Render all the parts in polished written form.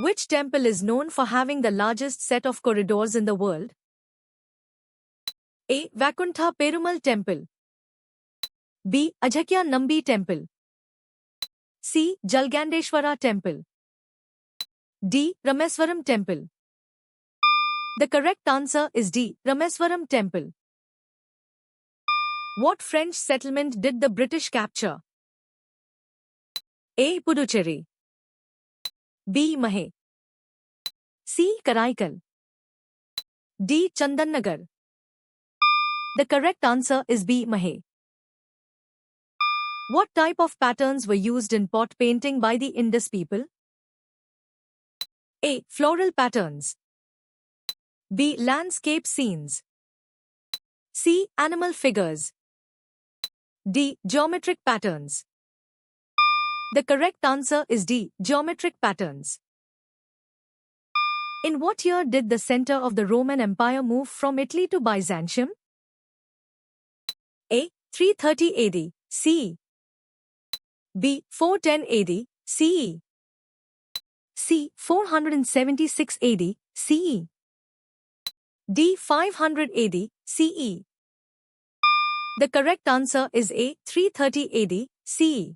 Which temple is known for having the largest set of corridors in the world? A. Vakuntha Perumal Temple. B. Ajhakya Nambi Temple. C. Jalgandeshwara Temple. D. Rameswaram Temple. The correct answer is D. Rameswaram Temple. What French settlement did the British capture? A. Puducherry. B. Mahe. C. Karaikal. D. Chandannagar. The correct answer is B. Mahe. What type of patterns were used in pot painting by the Indus people? A. Floral patterns. B. Landscape scenes. C. Animal figures. D. Geometric patterns. The correct answer is D. Geometric patterns. In what year did the center of the Roman Empire move from Italy to Byzantium? A. 330 AD, CE. B. 410 AD, CE. C. 476 AD, CE. D. 500 AD, CE. The correct answer is A. 330 AD, CE.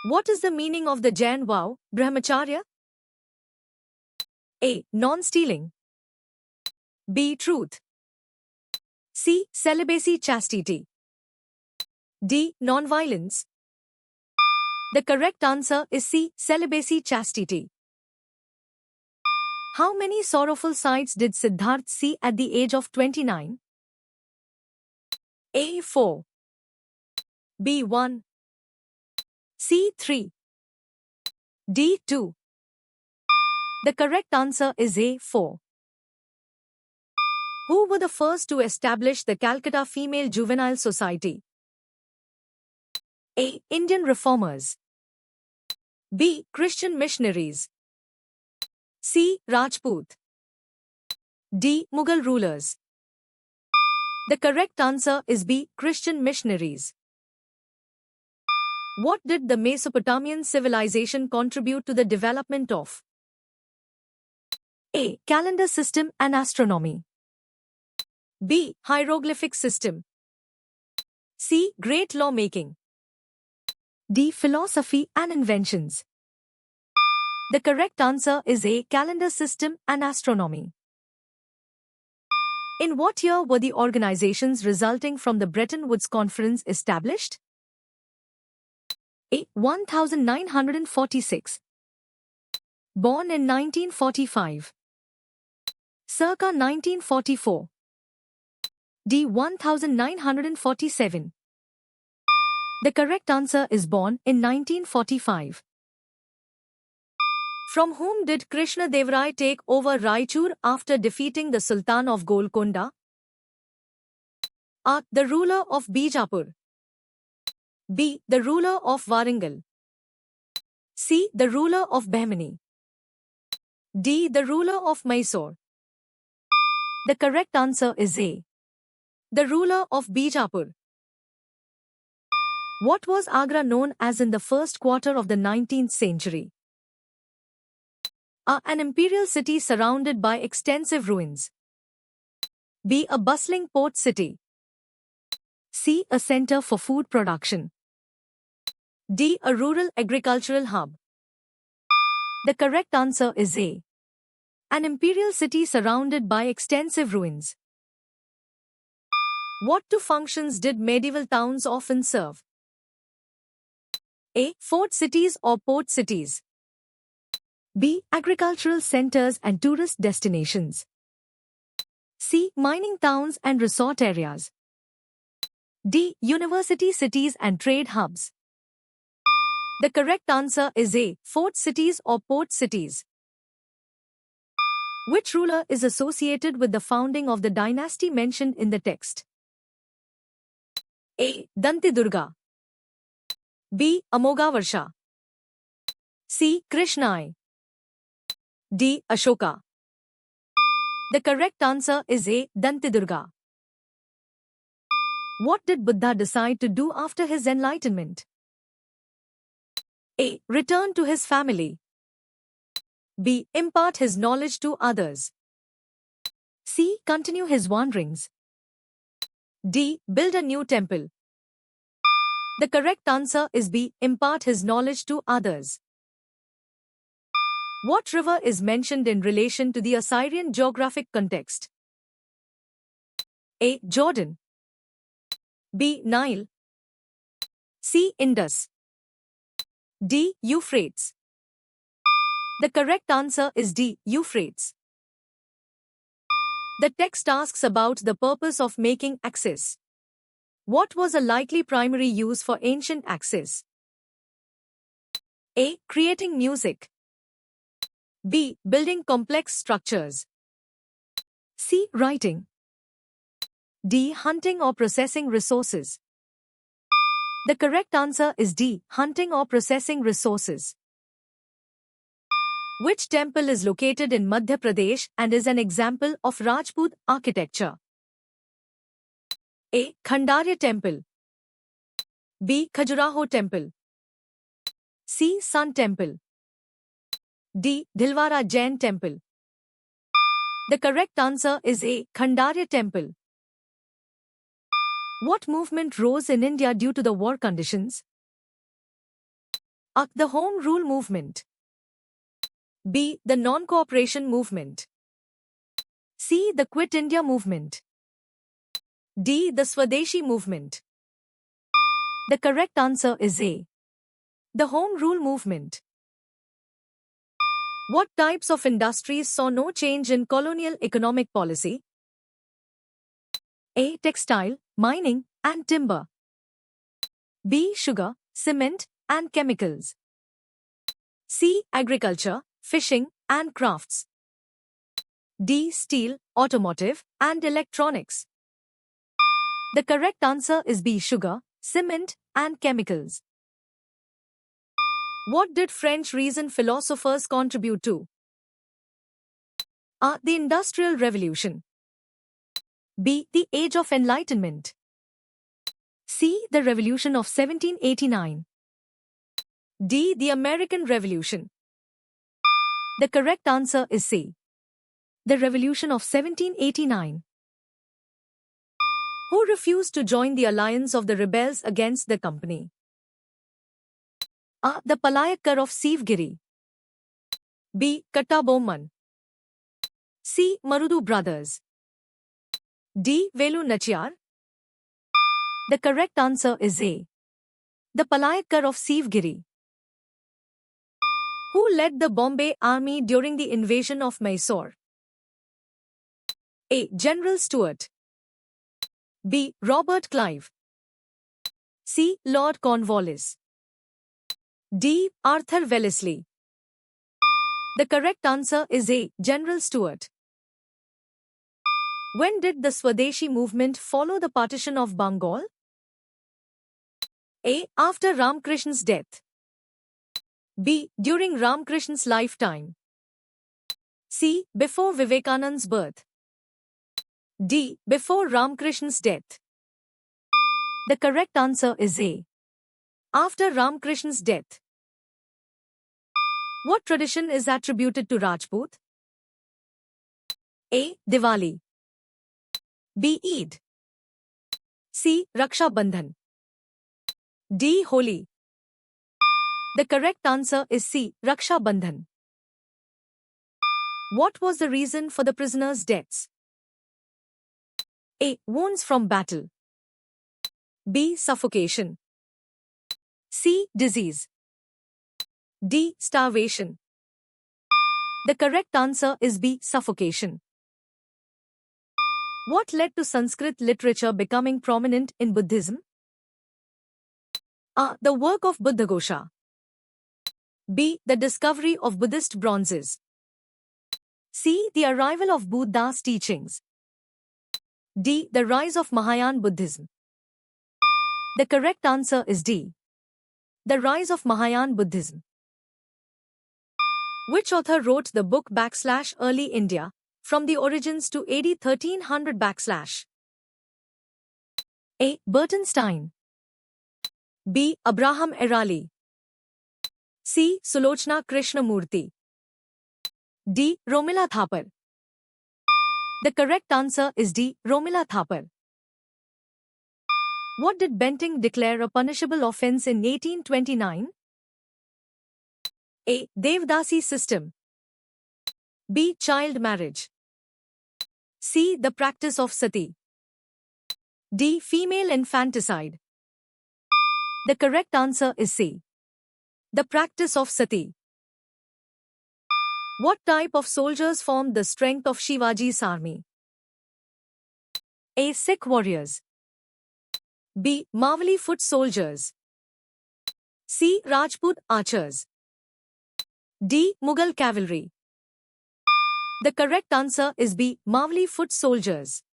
What is the meaning of the Jain vow, Brahmacharya? A. Non-stealing. B. Truth. C. Celibacy, chastity. D. Non-violence. The correct answer is C. Celibacy, chastity. How many sorrowful sights did Siddharth see at the age of 29? A. 4. B. 1. C. 3. D. 2. The correct answer is A. 4. Who were the first to establish the Calcutta Female Juvenile Society? A. Indian reformers. B. Christian missionaries. C. Rajput. D. Mughal rulers. The correct answer is B. Christian missionaries. What did the Mesopotamian civilization contribute to the development of? A. Calendar system and astronomy. B. Hieroglyphic system. C. Great law making. D. Philosophy and inventions. The correct answer is A. Calendar system and astronomy. In what year were the organizations resulting from the Bretton Woods Conference established? A. 1946. Born in 1945. Circa 1944. D. 1947. The correct answer is born in 1945. From whom did Krishna Dev Rai take over Raichur after defeating the Sultan of Golconda? A. The ruler of Bijapur. B. The ruler of Warangal. C. The ruler of Bahmani. D. The ruler of Mysore. The correct answer is A. The ruler of Bijapur. What was Agra known as in the first quarter of the 19th century? A. An imperial city surrounded by extensive ruins. B. A bustling port city. C. A center for food production. D. A rural agricultural hub. The correct answer is A. An imperial city surrounded by extensive ruins. What two functions did medieval towns often serve? A. Fort cities or port cities. B. Agricultural centers and tourist destinations. C. Mining towns and resort areas. D. University cities and trade hubs. The correct answer is A. Fort cities or port cities. Which ruler is associated with the founding of the dynasty mentioned in the text? A. Dantidurga. B. Amogavarsha. C. Krishnai. D. Ashoka. The correct answer is A. Dantidurga. What did Buddha decide to do after his enlightenment? A. Return to his family. B. Impart his knowledge to others. C. Continue his wanderings. D. Build a new temple. The correct answer is B. Impart his knowledge to others. What river is mentioned in relation to the Assyrian geographic context? A. Jordan. B. Nile. C. Indus. D. Euphrates. The correct answer is D. Euphrates. The text asks about the purpose of making axes. What was a likely primary use for ancient axes? A. Creating music. B. Building complex structures. C. Writing. D. Hunting or processing resources. The correct answer is D. Hunting or processing resources. Which temple is located in Madhya Pradesh and is an example of Rajput architecture? A. Khandarya Temple. B. Khajuraho Temple. C. Sun Temple. D. Dhilwara Jain Temple. The correct answer is A. Khandarya Temple. What movement rose in India due to the war conditions? A. The Home Rule Movement. B. The Non-Cooperation Movement. C. The Quit India Movement. D. The Swadeshi Movement. The correct answer is A. The Home Rule Movement. What types of industries saw no change in colonial economic policy? A. Textile, mining, and timber. B. Sugar, cement, and chemicals. C. Agriculture, fishing, and crafts. D. Steel, automotive, and electronics. The correct answer is B. Sugar, cement, and chemicals. What did French reason philosophers contribute to? A. The Industrial Revolution. B. The Age of Enlightenment. C. The Revolution of 1789. D. The American Revolution. The correct answer is C. The Revolution of 1789. Who refused to join the alliance of the rebels against the company? A. The Palayakkar of Sivgiri. B. Kattabomman. C. Marudu brothers. D. Velu Nachiyar. The correct answer is A. The Palayakkar of Sivgiri. Who led the Bombay Army during the invasion of Mysore? A. General Stuart. B. Robert Clive. C. Lord Cornwallis. D. Arthur Wellesley. The correct answer is A. General Stuart. When did the Swadeshi movement follow the partition of Bengal? A. After Ramkrishn's death. B. During Ramkrishn's lifetime. C. Before Vivekananda's birth. D. Before Ramkrishn's death. The correct answer is A. After Ramkrishn's death. What tradition is attributed to Rajput? A. Diwali. B. Eid. C. Raksha Bandhan. D. Holi. The correct answer is C. Raksha Bandhan. What was the reason for the prisoners' deaths? A. Wounds from battle. B. Suffocation. C. Disease. D. Starvation. The correct answer is B. Suffocation. What led to Sanskrit literature becoming prominent in Buddhism? A. The work of Buddhaghosa. B. The discovery of Buddhist bronzes. C. The arrival of Buddha's teachings. D. The rise of Mahayana Buddhism. The correct answer is D. The rise of Mahayana Buddhism. Which author wrote the book / Early India, From the Origins to AD 1300 /? A. Burton Stein. B. Abraham Erali. C. Sulochana Krishnamurti. D. Romila Thapar. The correct answer is D. Romila Thapar. What did Bentinck declare a punishable offence in 1829? A. Devdasi system. B. Child marriage. C. The practice of sati. D. Female infanticide. The correct answer is C. The practice of sati. What type of soldiers formed the strength of Shivaji's army? A. Sikh warriors. B. Mawali foot soldiers. C. Rajput archers. D. Mughal cavalry. The correct answer is B. Mawali foot soldiers.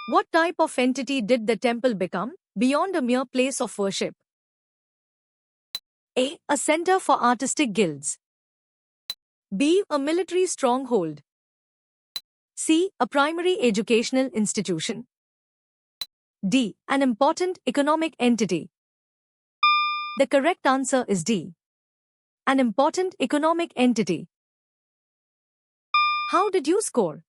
What type of entity did the temple become, beyond a mere place of worship? A. A center for artistic guilds. B. A military stronghold. C. A primary educational institution. D. An important economic entity. The correct answer is D. An important economic entity. How did you score?